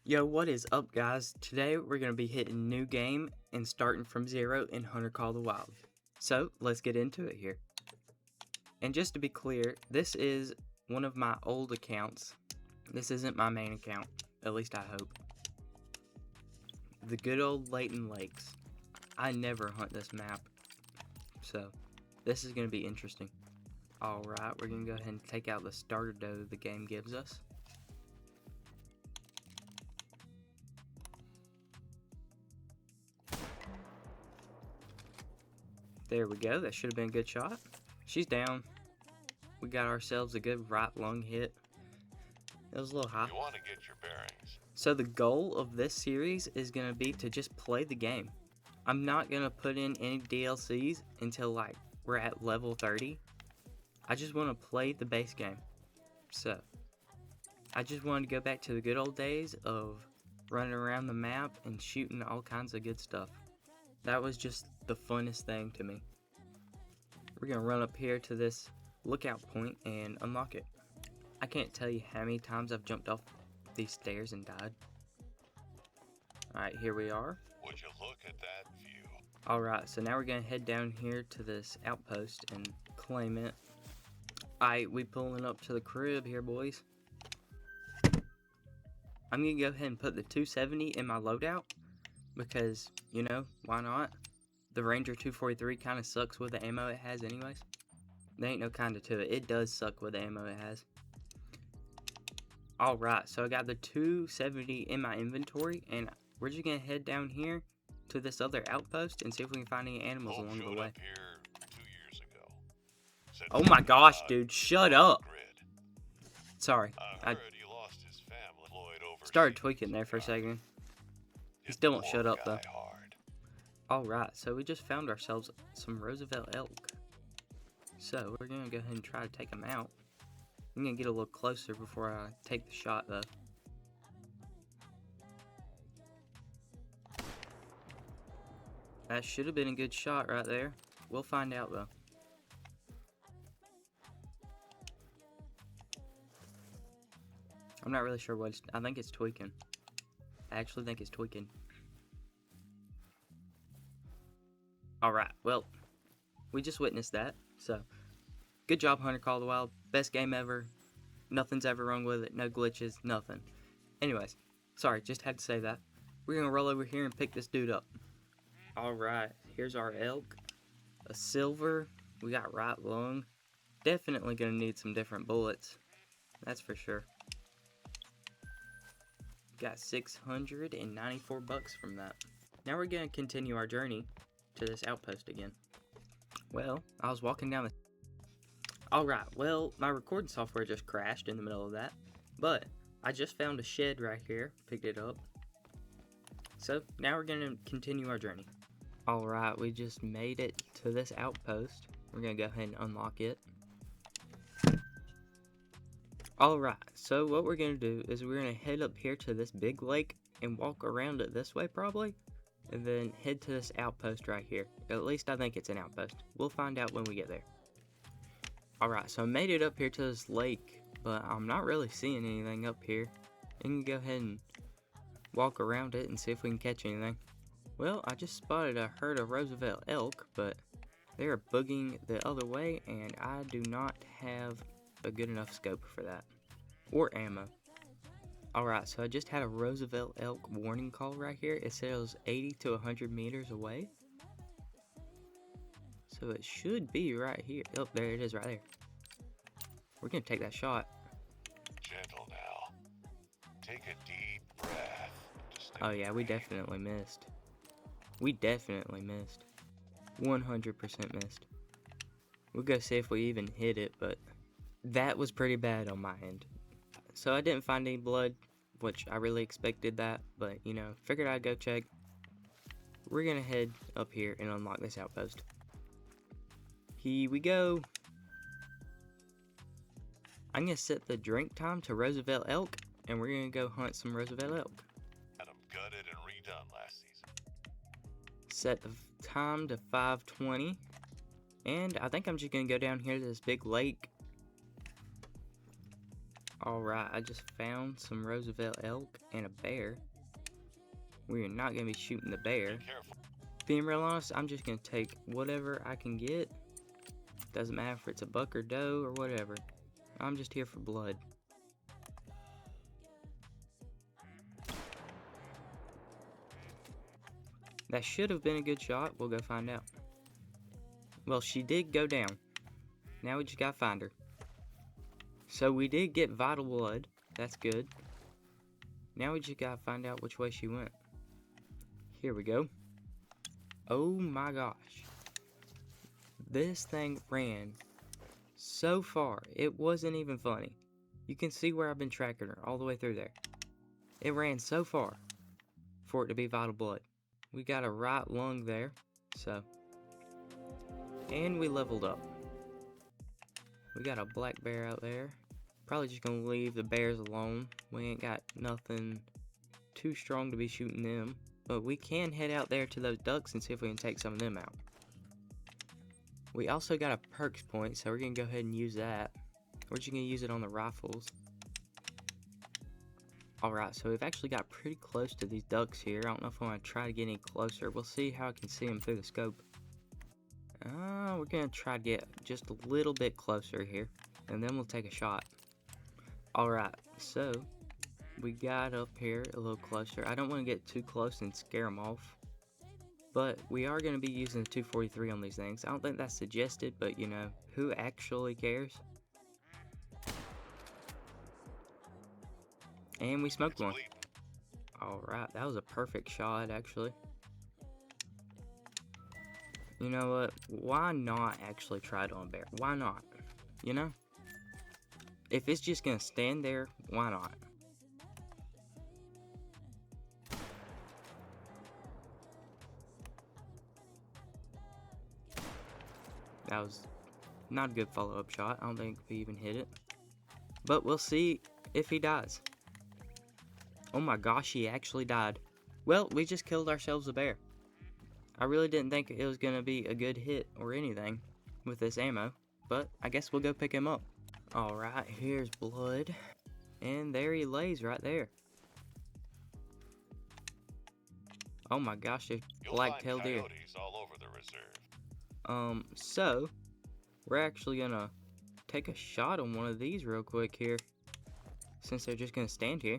Yo, what is up, guys? Today we're going to be hitting a new game and starting from zero in Hunter Call the Wild. So, let's get into it here. And just to be clear, this is one of my old accounts. This isn't my main account, at least I hope. The good old Layton Lakes. I never hunt this map, so this is going to be interesting. Alright, we're going to go ahead and take out the starter doe the game gives us. There we go, that should have been a good shot. She's down. We got ourselves a good right lung hit. It was a little high. You want to get your bearings. So the goal of this series is going to be to just play the game. I'm not going to put in any DLCs until like we're at level 30. I just want to play the base game. So, I just wanted to go back to the good old days of running around the map and shooting all kinds of good stuff. That was just the funnest thing to me. We're going to run up here to this lookout point and unlock it. I can't tell you how many times I've jumped off these stairs and died. Alright, here we are. Would you look at that view? Alright, so now we're going to head down here to this outpost and claim it. Alright, we pulling up to the crib here, boys. I'm going to go ahead and put the 270 in my loadout. Because, you know, why not? The Ranger 243 kind of sucks with the ammo it has anyways. There ain't no kinda to it. It does suck with the ammo it has. Alright, so I got the 270 in my inventory. And we're just going to head down here to this other outpost and see if we can find any animals along the way. Up here 2 years ago. Said Oh my gosh, God, dude. Shut up. grid. Sorry. I I heard he lost his family. Lloyd overseas. started tweaking there for a second. He Hit still the won't shut up, poor though. guy hard. Alright, so we just found ourselves some Roosevelt elk. So, we're going to go ahead and try to take them out. I'm going to get a little closer before I take the shot, though. That should have been a good shot right there. We'll find out, though. I'm not really sure what it's... I think it's tweaking. I actually think it's tweaking. Alright, well, we just witnessed that, so good job, Hunter Call of the Wild. Best game ever. Nothing's ever wrong with it. No glitches, nothing. Anyways, sorry, just had to say that. We're gonna roll over here and pick this dude up. Alright, here's our elk. A silver. We got right lung. Definitely gonna need some different bullets. That's for sure. Got 694 bucks from that. Now we're gonna continue our journey to this outpost again. Well, I was walking down the... Alright, well, my recording software just crashed in the middle of that. But, I just found a shed right here, picked it up. So, now we're gonna continue our journey. Alright, we just made it to this outpost. We're gonna go ahead and unlock it. Alright, so what we're gonna do is we're gonna head up here to this big lake and walk around it this way probably. And then head to this outpost right here. At least I think it's an outpost. We'll find out when we get there. Alright, so I made it up here to this lake, but I'm not really seeing anything up here. We can go ahead and walk around it and see if we can catch anything. Well, I just spotted a herd of Roosevelt elk, but they're boogieing the other way, and I do not have a good enough scope for that. Or ammo. Alright, so I just had a Roosevelt elk warning call right here. It said it was 80 to 100 meters away. So it should be right here. Oh, there it is right there. We're gonna take that shot. Gentle now. Take a deep breath. Oh yeah, we definitely missed. We definitely missed. 100% missed. We'll go see if we even hit it, but that was pretty bad on my end. So I didn't find any blood, which I really expected that, but you know, figured I'd go check. We're gonna head up here and unlock this outpost. Here we go. I'm gonna set the drink time to Roosevelt elk, and we're gonna go hunt some Roosevelt elk. Had them gutted and redone last season. Set the time to 5:20, and I think I'm just gonna go down here to this big lake. Alright, I just found some Roosevelt elk and a bear. We are not going to be shooting the bear. Be careful. Being real honest, I'm just going to take whatever I can get. Doesn't matter if it's a buck or doe or whatever. I'm just here for blood. That should have been a good shot. We'll go find out. Well, she did go down. Now we just gotta find her. So we did get vital blood. That's good. Now we just gotta find out which way she went. Here we go. Oh my gosh. This thing ran so far. It wasn't even funny. You can see where I've been tracking her all the way through there. It ran so far for it to be vital blood. We got a right lung there. So. And we leveled up. We got a black bear out there. Probably just gonna leave the bears alone. We ain't got nothing too strong to be shooting them. But we can head out there to those ducks and see if we can take some of them out. We also got a perks point, so we're gonna go ahead and use that. We're just gonna use it on the rifles. Alright, so we've actually got pretty close to these ducks here. I don't know if I want to try to get any closer. We'll see how I can see them through the scope. We're gonna try to get just a little bit closer here, and then we'll take a shot. Alright, so we got up here a little closer. I don't want to get too close and scare them off, but we are going to be using the 243 on these things. I don't think that's suggested, but you know, who actually cares? And we smoked one. Alright, that was a perfect shot, actually. You know what? Why not actually try it on a bear? Why not? You know? If it's just gonna stand there, why not? That was not a good follow-up shot. I don't think we even hit it. But we'll see if he dies. Oh my gosh, he actually died. Well, we just killed ourselves a bear. I really didn't think it was going to be a good hit or anything with this ammo, but I guess we'll go pick him up. Alright, here's blood, and there he lays right there. Oh my gosh, there's black-tailed deer. Coyotes all over the reserve. So, we're actually going to take a shot on one of these real quick here, since they're just going to stand here.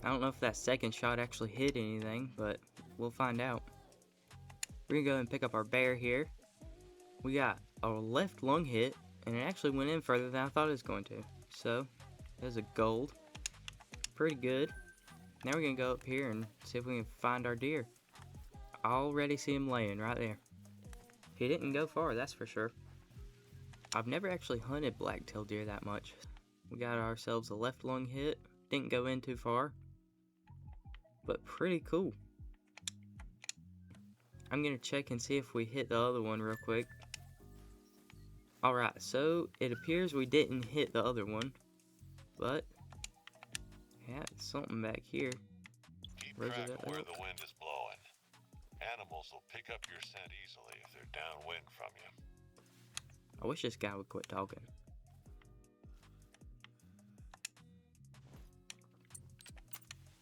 I don't know if that second shot actually hit anything, but we'll find out. We're gonna go and pick up our bear here. We got our left lung hit, and it actually went in further than I thought it was going to. So, there's a gold. Pretty good. Now we're gonna go up here and see if we can find our deer. I already see him laying right there. He didn't go far, that's for sure. I've never actually hunted black-tailed deer that much. We got ourselves a left lung hit. Didn't go in too far, but pretty cool. I'm gonna check and see if we hit the other one real quick. Alright, so it appears we didn't hit the other one, but yeah, it's something back here. Keep track of where the wind is blowing. Animals will pick up your scent easily if they're downwind from you. I wish this guy would quit talking.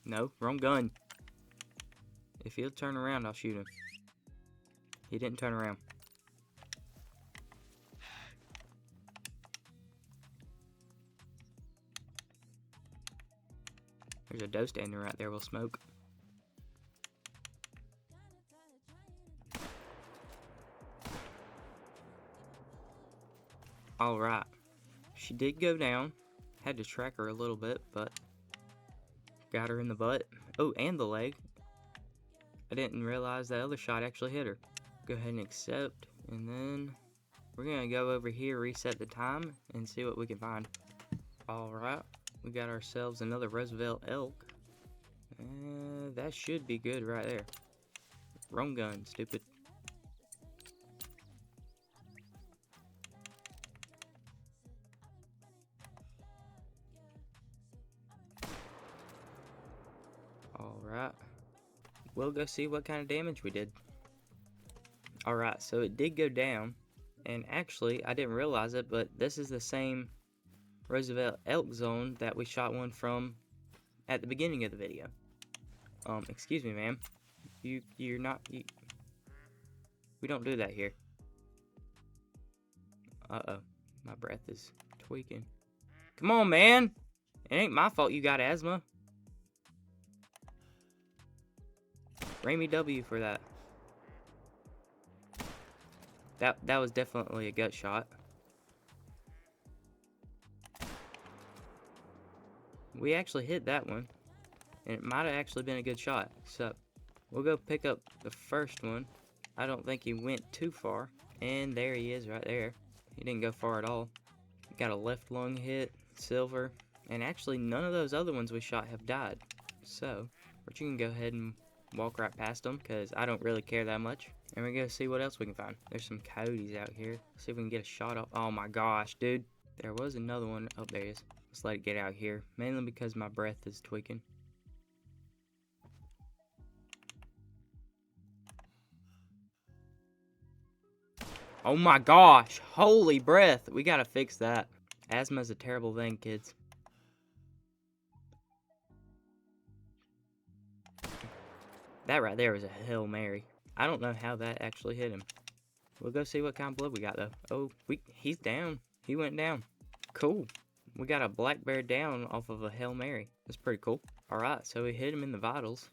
No, wrong gun. If he'll turn around, I'll shoot him. He didn't turn around. There's a doe standing right there. We'll smoke. Alright. She did go down. Had to track her a little bit, but got her in the butt. Oh, and the leg. I didn't realize that other shot actually hit her. Go ahead and accept, and then we're gonna go over here, reset the time, and see what we can find. Alright, we got ourselves another Roosevelt elk. That should be good right there. Wrong gun, stupid. Alright. we'll go see what kind of damage we did. Alright, so it did go down. And actually, I didn't realize it, but this is the same Roosevelt elk zone that we shot one from at the beginning of the video. Excuse me, ma'am. You're not... we don't do that here. Uh-oh. My breath is tweaking. Come on, man! It ain't my fault you got asthma. Ramy W for that. That was definitely a gut shot. We actually hit that one. And it might have actually been a good shot. So, we'll go pick up the first one. I don't think he went too far. And there he is right there. He didn't go far at all. Got a left lung hit, silver. And actually, none of those other ones we shot have died. So, but you can go ahead and walk right past them, because I don't really care that much. And we're going to see what else we can find. There's some coyotes out here. See if we can get a shot off. Oh my gosh, dude. There was another one. Oh, there he is. Let's let it get out here. Mainly because my breath is tweaking. Oh my gosh. Holy breath. We got to fix that. Asthma is a terrible thing, kids. That right there was a Hail Mary. I don't know how that actually hit him. We'll go see what kind of blood we got, though. Oh, he's down. He went down. Cool. We got a black bear down off of a Hail Mary. That's pretty cool. Alright, so we hit him in the vitals.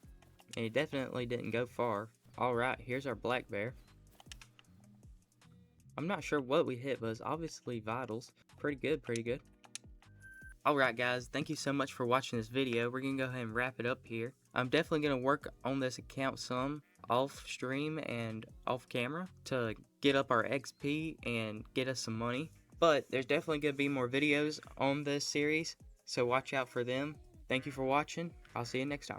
And he definitely didn't go far. Alright, here's our black bear. I'm not sure what we hit, but it's obviously vitals. Pretty good, pretty good. Alright guys, thank you so much for watching this video. We're going to go ahead and wrap it up here. I'm definitely going to work on this account some off stream and off camera to get up our XP and get us some money. But there's definitely going to be more videos on this series, so watch out for them. Thank you for watching. I'll see you next time.